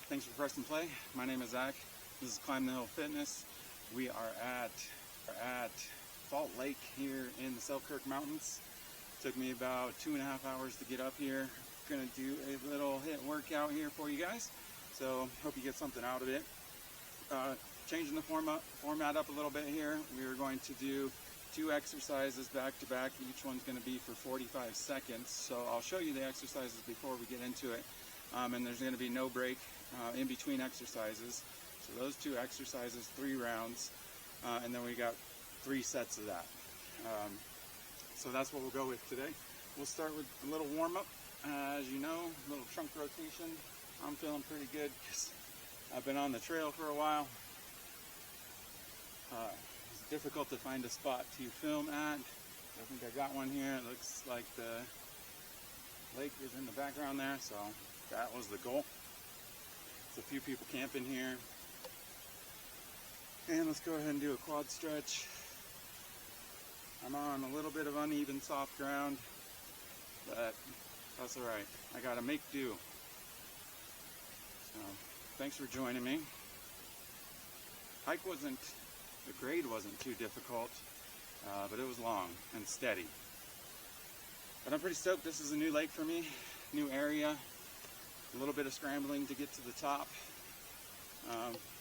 Thanks for pressing play. My name is Zach. This is Climb the Hill Fitness. We are at Fault Lake here in the Selkirk Mountains. Took me about 2.5 hours to get up here. Gonna do a little HIIT workout here for you guys. So hope you get something out of it. Changing the format up a little bit here. We are going to do 2 exercises back to back. Each one's going to be for 45 seconds. So I'll show you the exercises before we get into it. And there's going to be no break in between exercises. So those 2 exercises, 3 rounds, and then we got 3 sets of that. So that's what we'll go with today. We'll start with a little warm-up. As you know, a little trunk rotation. I'm feeling pretty good because I've been on the trail for a while. It's difficult to find a spot to film at. I think I got one here. It looks like the lake is in the background there, so that was the goal. There's a few people camping here. And let's go ahead and do a quad stretch. I'm on a little bit of uneven soft ground, but that's alright. I gotta make do. So, thanks for joining me. The grade wasn't too difficult, but it was long and steady. But I'm pretty stoked. This is a new lake for me, new area. A little bit of scrambling to get to the top.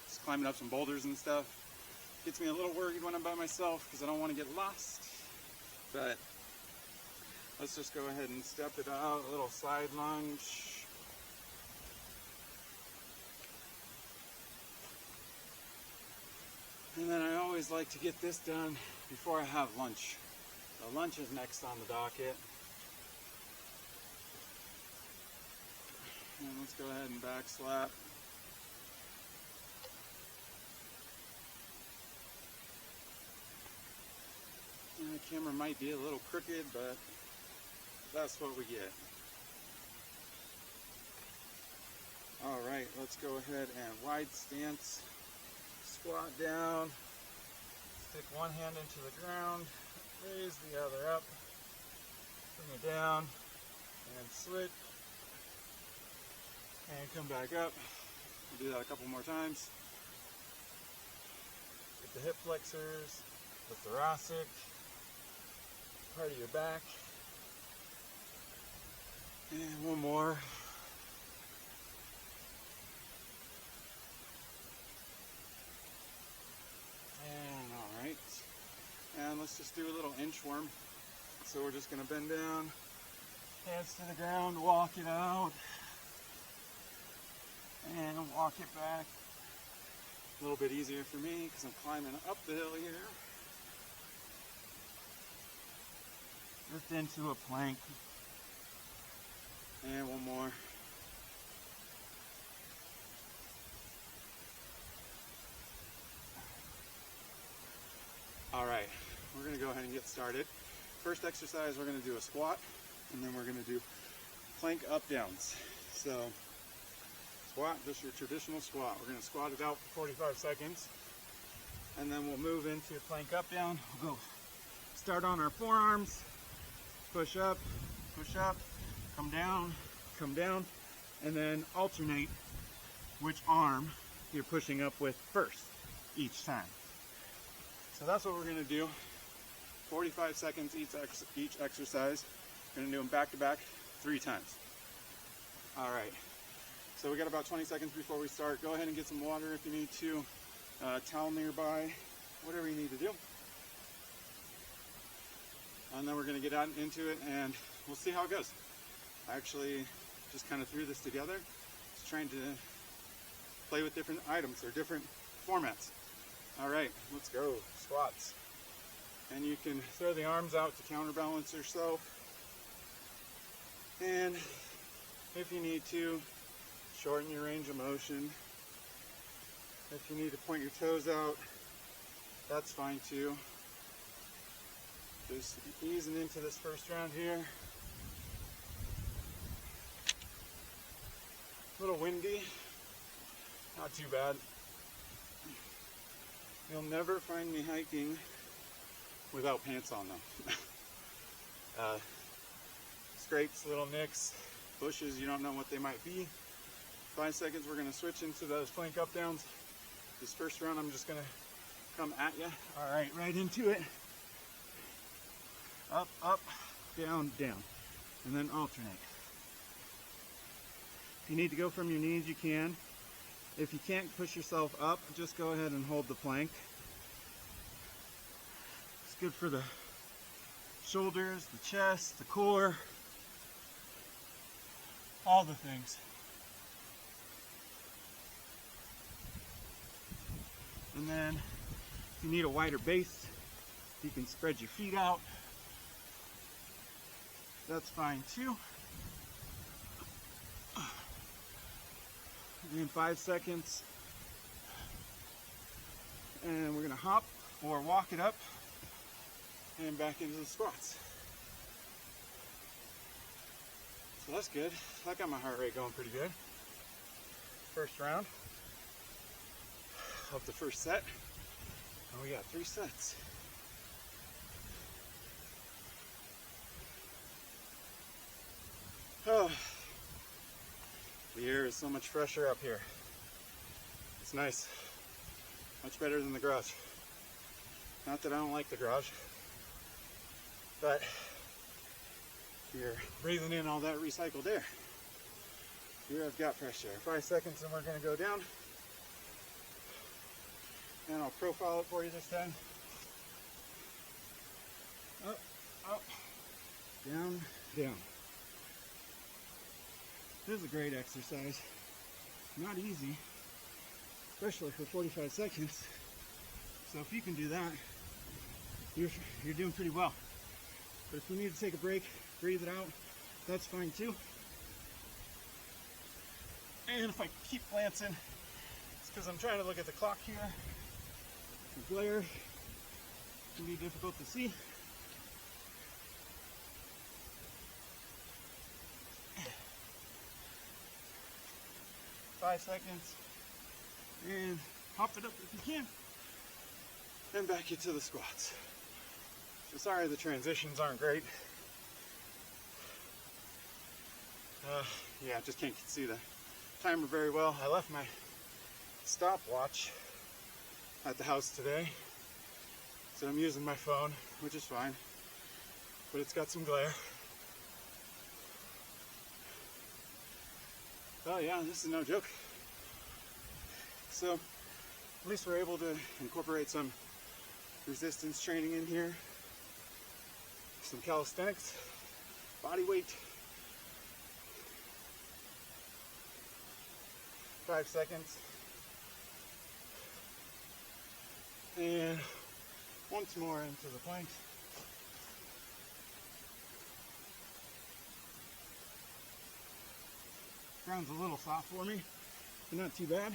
Just climbing up some boulders and stuff. Gets me a little worried when I'm by myself because I don't want to get lost. But let's just go ahead and step it out. A little side lunge. And then I always like to get this done before I have lunch. So lunch is next on the docket. And let's go ahead and back slap. And the camera might be a little crooked, but that's what we get. Alright, let's go ahead and wide stance. Squat down, stick one hand into the ground, raise the other up, bring it down, and switch, and come back up. We'll do that a couple more times. Get the hip flexors, the thoracic, part of your back, and one more. And let's just do a little inchworm. So we're just going to bend down, hands to the ground, walk it out, and walk it back. A little bit easier for me because I'm climbing up the hill here. Just into a plank. And one more. Alright, we're going to go ahead and get started. First exercise, we're going to do a squat, and then we're going to do plank up downs. So, squat, just your traditional squat. We're going to squat it out for 45 seconds, and then we'll move into plank up down. We'll go start on our forearms, push up, come down, and then alternate which arm you're pushing up with first each time. So that's what we're going to do. 45 seconds each exercise. We're going to do them back to back 3 times. Alright, so we got about 20 seconds before we start. Go ahead and get some water if you need to. Towel nearby, whatever you need to do. And then we're going to get out into it and we'll see how it goes. I actually just kind of threw this together. Just trying to play with different items or different formats. Alright, let's go. Squats. And you can throw the arms out to counterbalance yourself. And if you need to, shorten your range of motion. If you need to point your toes out, that's fine too. Just easing into this first round here. A little windy, not too bad. You'll never find me hiking without pants on though. Scrapes, little nicks, bushes, you don't know what they might be. 5 seconds, we're gonna switch into those plank up downs. This first round, I'm just gonna come at you. All right, right into it. Up, up, down, down, and then alternate. If you need to go from your knees, you can. If you can't push yourself up, just go ahead and hold the plank. It's good for the shoulders, the chest, the core, all the things. And then if you need a wider base, you can spread your feet out. That's fine too. And then 5 seconds. And we're gonna hop or walk it up and back into the squats. So that's good. I got my heart rate going pretty good. First round of the first set. And we got 3 sets. Oh, the air is so much fresher up here. It's nice. Much better than the garage. Not that I don't like the garage, but you're breathing in all that recycled air. Here I've got fresh air. 5 seconds and we're gonna go down. And I'll profile it for you this time. Up, up, down, down. This is a great exercise. Not easy, especially for 45 seconds. So if you can do that, you're doing pretty well. But if you need to take a break, breathe it out, that's fine too. And if I keep glancing, it's because I'm trying to look at the clock here. The glare can be difficult to see. Five seconds, and hop it up if you can, and back into the squats. So sorry the transitions aren't great. Yeah, I just can't see the timer very well. I left my stopwatch at the house today, so I'm using my phone, which is fine, but it's got some glare. Oh yeah, this is no joke. So at least we're able to incorporate some resistance training in here, some calisthenics, body weight. 5 seconds. And once more into the planks. Ground's a little soft for me, but not too bad.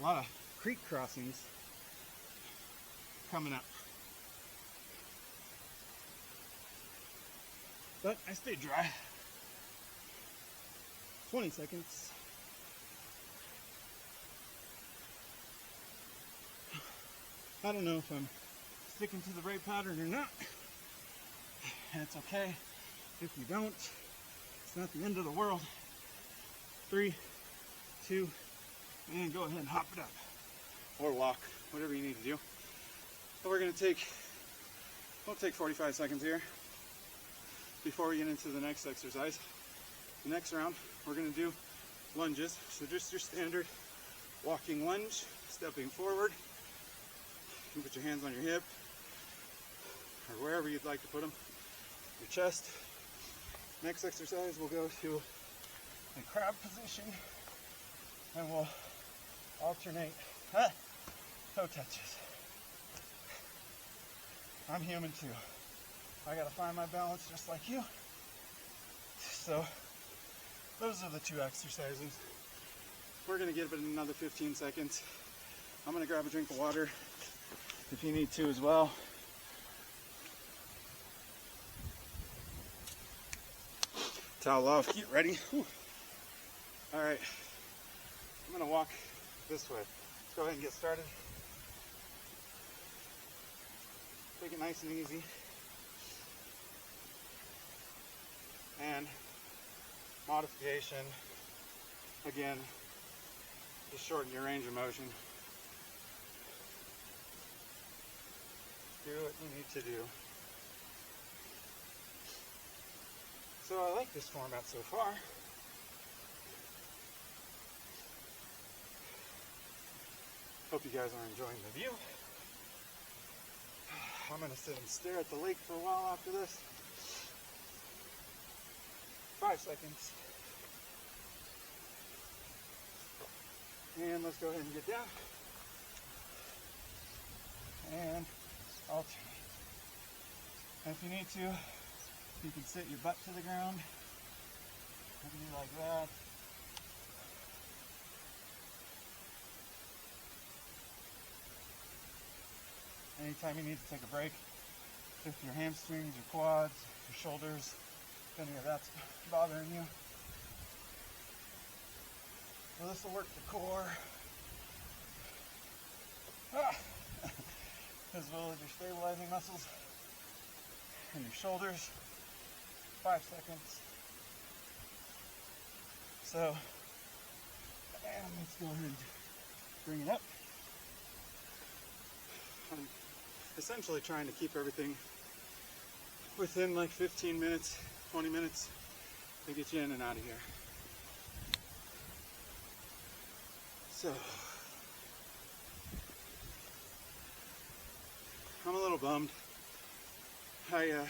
A lot of creek crossings coming up. But I stayed dry. 20 seconds. I don't know if I'm sticking to the right pattern or not. And it's okay if you don't. It's not the end of the world. 3, 2, and go ahead and hop it up. Or walk, whatever you need to do. But we're gonna we'll take 45 seconds here before we get into the next exercise. The next round, we're gonna do lunges. So just your standard walking lunge, stepping forward. You can put your hands on your hip, or wherever you'd like to put them. Your chest. Next exercise, we'll go to a crab position, and we'll alternate toe touches. I'm human too. I gotta find my balance just like you. So those are the 2 exercises. We're gonna give it another 15 seconds. I'm gonna grab a drink of water if you need to as well. Towel off, get ready. Whew. All right, I'm gonna walk this way. Let's go ahead and get started. Take it nice and easy. And modification. Again, just shorten your range of motion. Do what you need to do. So I like this format so far. Hope you guys are enjoying the view. I'm gonna sit and stare at the lake for a while after this. 5 seconds. And let's go ahead and get down. And alternate. And if you need to, you can sit your butt to the ground. Maybe like that. Anytime you need to take a break, if your hamstrings, your quads, your shoulders, if any of that's bothering you. So this will work the core, as well as your stabilizing muscles and your shoulders. 5 seconds. So, and let's go ahead and bring it up. I'm essentially trying to keep everything within like 15 minutes, 20 minutes to get you in and out of here. So, I'm a little bummed. I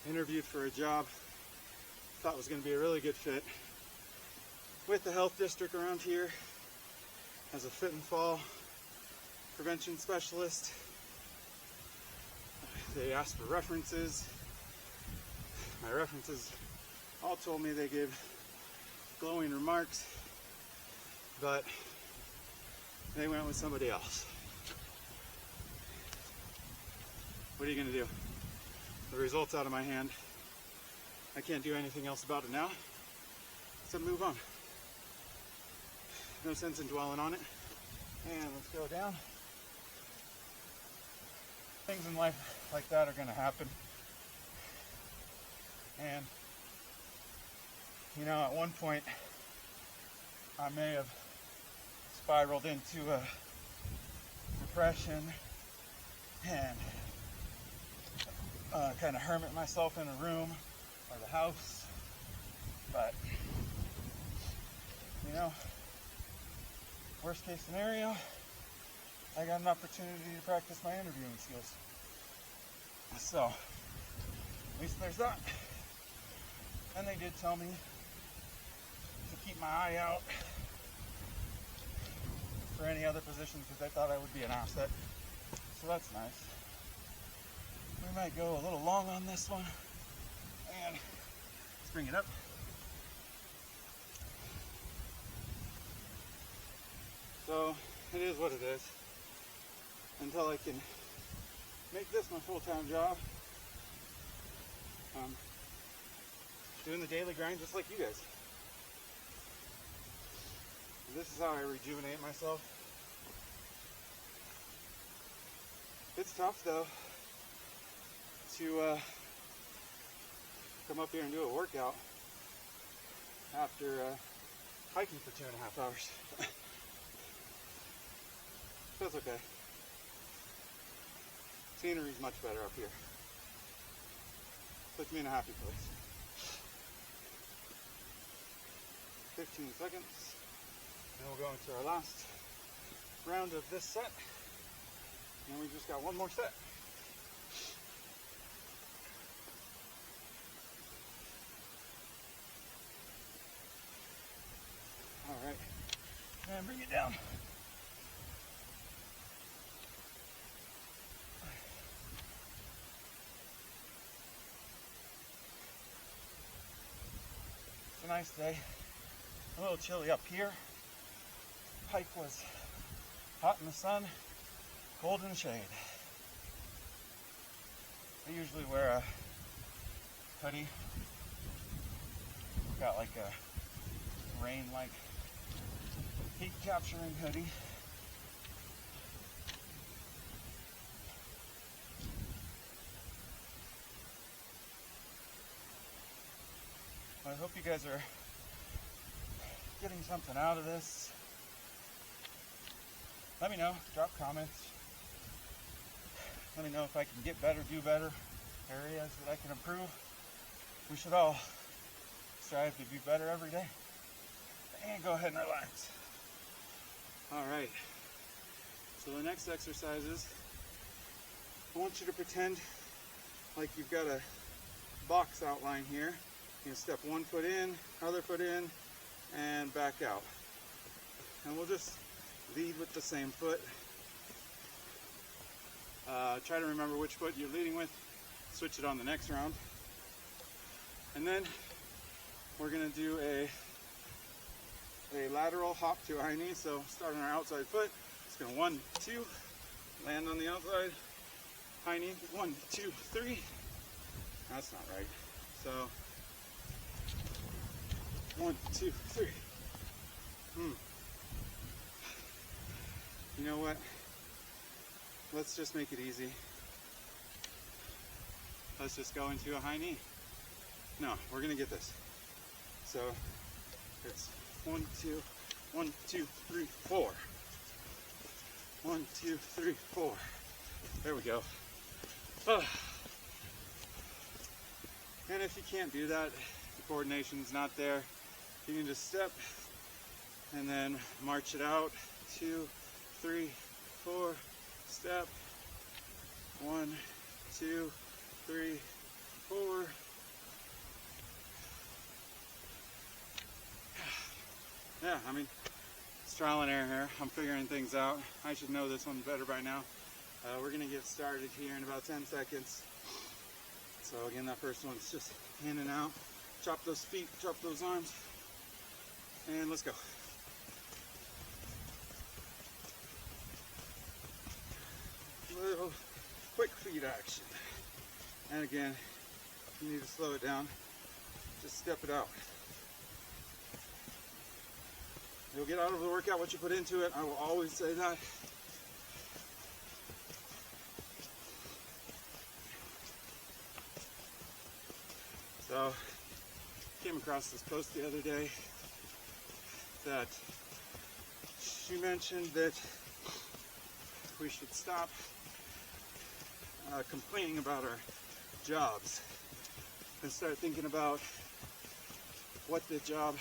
interviewed for a job, thought was going to be a really good fit with the health district around here as a fit and fall prevention specialist. They asked for references. My references all told me they gave glowing remarks, but they went with somebody else. What are you going to do? The result's out of my hand. I can't do anything else about it now, so move on. No sense in dwelling on it. And let's go down. Things in life like that are going to happen. And, you know, at one point, I may have spiraled into a depression and kind of hermit myself in a room or the house. But, you know, worst case scenario, I got an opportunity to practice my interviewing skills. So, at least there's that. And they did tell me to keep my eye out for any other positions because they thought I would be an asset. So that's nice. We might go a little long on this one. And let's bring it up. So it is what it is. Until I can make this my full-time job. Doing the daily grind just like you guys. This is how I rejuvenate myself. It's tough though to come up here and do a workout after hiking for 2.5 hours. That's okay. Scenery's much better up here. Puts me in a happy place. 15 seconds. And we'll go into our last round of this set. And we just got one more set. All right. And bring it down. It's a nice day. A little chilly up here. Hike was hot in the sun, cold in the shade. I usually wear a hoodie. Got like a rain-like heat capturing hoodie. I hope you guys are getting something out of this. Let me know, drop comments. Let me know if I can get better, do better, areas that I can improve. We should all strive to be better every day. And go ahead and relax. All right. So the next exercise is, I want you to pretend like you've got a box outline here. You can step one foot in, other foot in, and back out. And we'll just lead with the same foot. Try to remember which foot you're leading with. Switch it on the next round. And then we're going to do a lateral hop to a high knee. So start on our outside foot. It's going to 1, 2, land on the outside, high knee, 1, 2, 3. That's not right. So 1, 2, 3. You know what? Let's just make it easy. Let's just go into a high knee. No, we're gonna get this. So it's 1, 2, 1, 2, 3, 4. 1, 2, 3, 4. There we go. And if you can't do that, the coordination's not there, you can just step and then march it out. 2, 3, 4, step. 1, 2, 3, 4. Yeah, I mean, it's trial and error here. I'm figuring things out. I should know this one better by now. We're gonna get started here in about 10 seconds. So again, that first one's just in and out. Chop those feet, chop those arms, and let's go. Little quick feet action. And again, you need to slow it down. Just step it out. You'll get out of the workout what you put into it. I will always say that. So, came across this post the other day that she mentioned that we should stop complaining about our jobs and start thinking about what the job.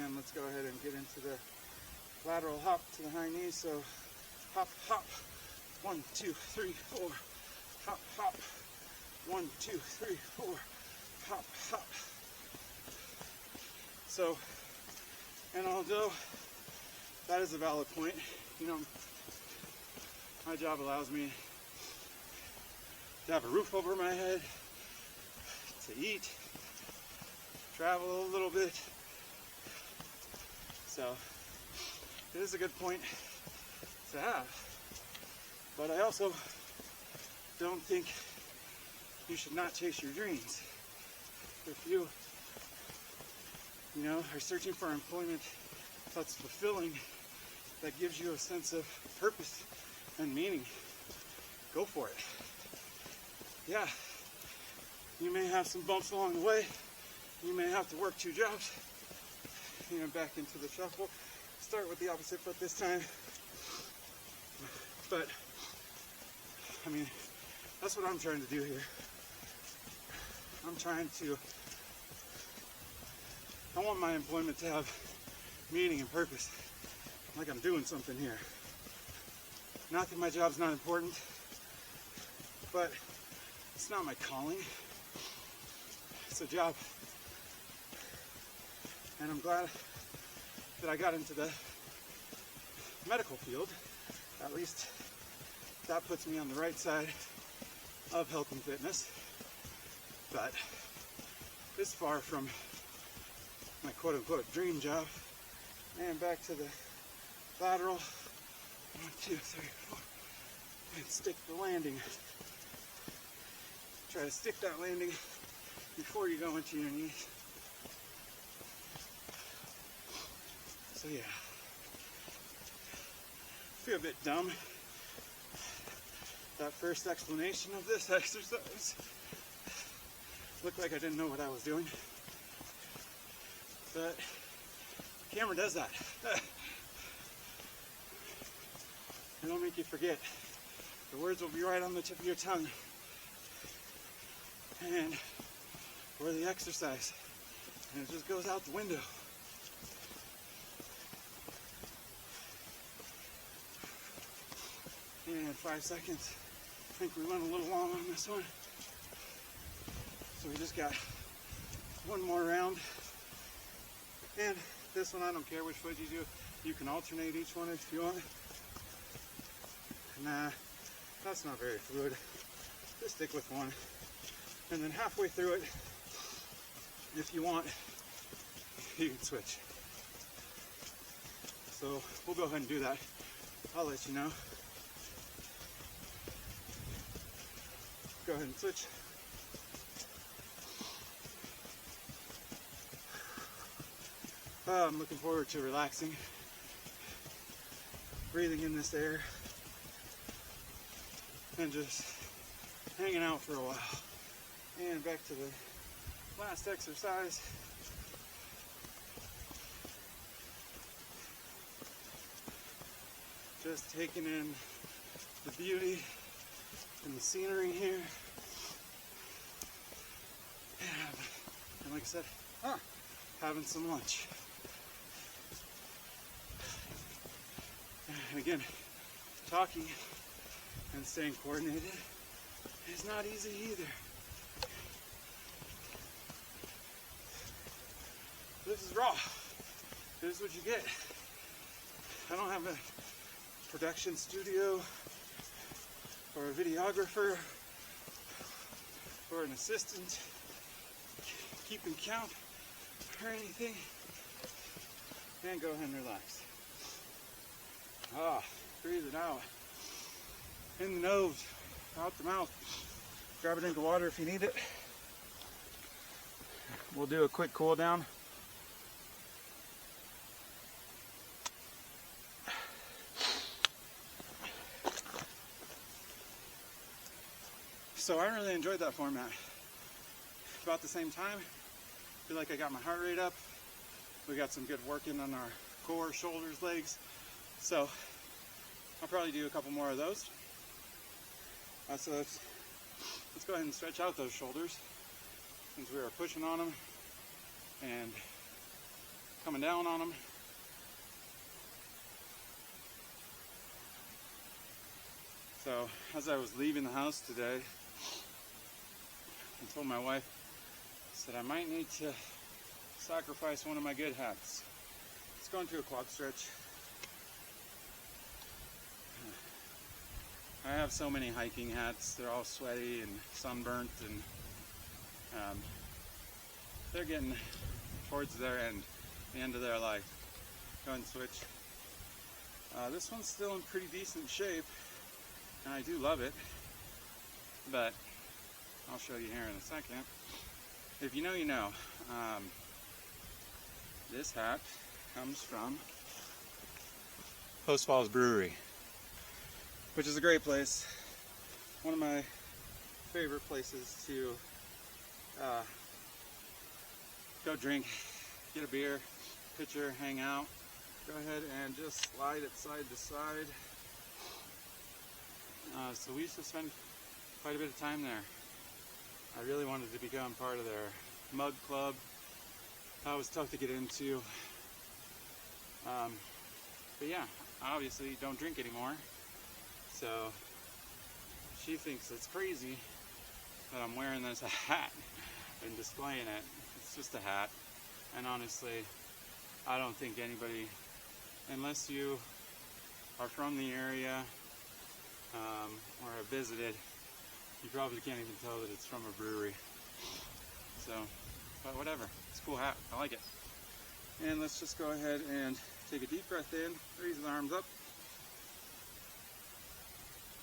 And let's go ahead and get into the lateral hop to the high knee. So hop, hop, 1, 2, 3, 4, hop, hop, 1, 2, 3, 4, hop, hop. So, and although that is a valid point, you know, my job allows me to have a roof over my head, to eat, travel a little bit. So it is a good point to have. But I also don't think you should not chase your dreams. If you are searching for employment that's fulfilling, that gives you a sense of purpose and meaning, go for it. Yeah, you may have some bumps along the way. You may have to work 2 jobs. Back into the shuffle. Start with the opposite foot this time. But, I mean, that's what I'm trying to do here. I want my employment to have meaning and purpose. Like I'm doing something here. Not that my job's not important, but it's not my calling. It's a job. And I'm glad that I got into the medical field. At least that puts me on the right side of health and fitness. But it's far from my quote-unquote dream job. And back to the lateral. 1, 2, 3, 4. And stick the landing. Try to stick that landing before you go into your knees. So yeah, I feel a bit dumb. That first explanation of this exercise looked like I didn't know what I was doing. But the camera does that. It'll make you forget. The words will be right on the tip of your tongue. And or the exercise. And it just goes out the window. And 5 seconds. I think we went a little long on this one. So we just got one more round. And this one, I don't care which foot you do. You can alternate each one if you want. Nah, that's not very fluid. Just stick with one. And then halfway through it, if you want, you can switch. So we'll go ahead and do that. I'll let you know. Go ahead and switch. I'm looking forward to relaxing, breathing in this air, and just hanging out for a while. And back to the last exercise. Just taking in the beauty and the scenery here. And like I said, having some lunch. And again, talking and staying coordinated is not easy either. This is raw. This is what you get. I don't have a production studio or a videographer or an assistant keeping count or anything. And go ahead and relax. Breathe it out. In the nose, out the mouth. Grab a drink of water if you need it. We'll do a quick cool down. So I really enjoyed that format. About the same time, I feel like I got my heart rate up. We got some good work in on our core, shoulders, legs. So I'll probably do a couple more of those. So let's go ahead and stretch out those shoulders since we were pushing on them and coming down on them. So as I was leaving the house today, I told my wife, I said I might need to sacrifice one of my good hats. Let's go into a quad stretch. I have so many hiking hats. They're all sweaty and sunburnt, and they're getting towards their end, the end of their life. Go ahead and switch. This one's still in pretty decent shape, and I do love it, but I'll show you here in a second. If you know, you know. This hat comes from Post Falls Brewery, which is a great place. One of my favorite places to go drink, get a beer, pitcher, hang out. Go ahead and just slide it side to side. So we used to spend quite a bit of time there. I really wanted to become part of their mug club. That was tough to get into. But yeah, obviously don't drink anymore. So she thinks it's crazy that I'm wearing this hat and displaying it. It's just a hat. And honestly, I don't think anybody, unless you are from the area or have visited, you probably can't even tell that it's from a brewery. So, but whatever, it's a cool hat, I like it. And let's just go ahead and take a deep breath in, raise the arms up,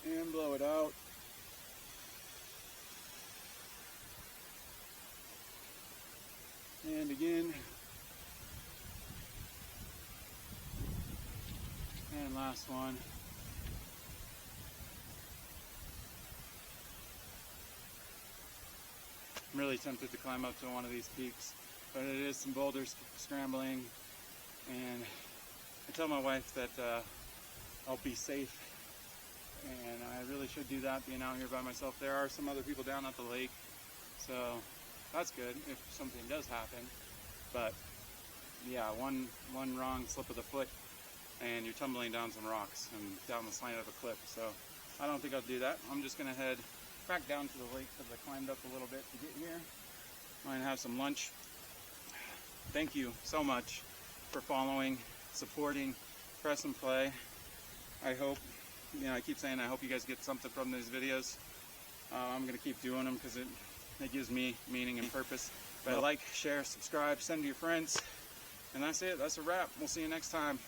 and blow it out. And again. And last one. I'm really tempted to climb up to one of these peaks but it is some boulders scrambling, and I tell my wife that I'll be safe, and I really should do that being out here by myself. There are some other people down at the lake, so that's good if something does happen. But yeah, one wrong slip of the foot and you're tumbling down some rocks and down the slant of a cliff. So I don't think I'll do that. I'm just gonna head back down to the lake because I climbed up a little bit to get here. I'm gonna have some lunch. Thank you so much for following, supporting, press and play. I hope, I keep saying I hope you guys get something from these videos. I'm gonna keep doing them because it gives me meaning and purpose. But like, share, subscribe, send to your friends. And that's it. That's a wrap. We'll see you next time.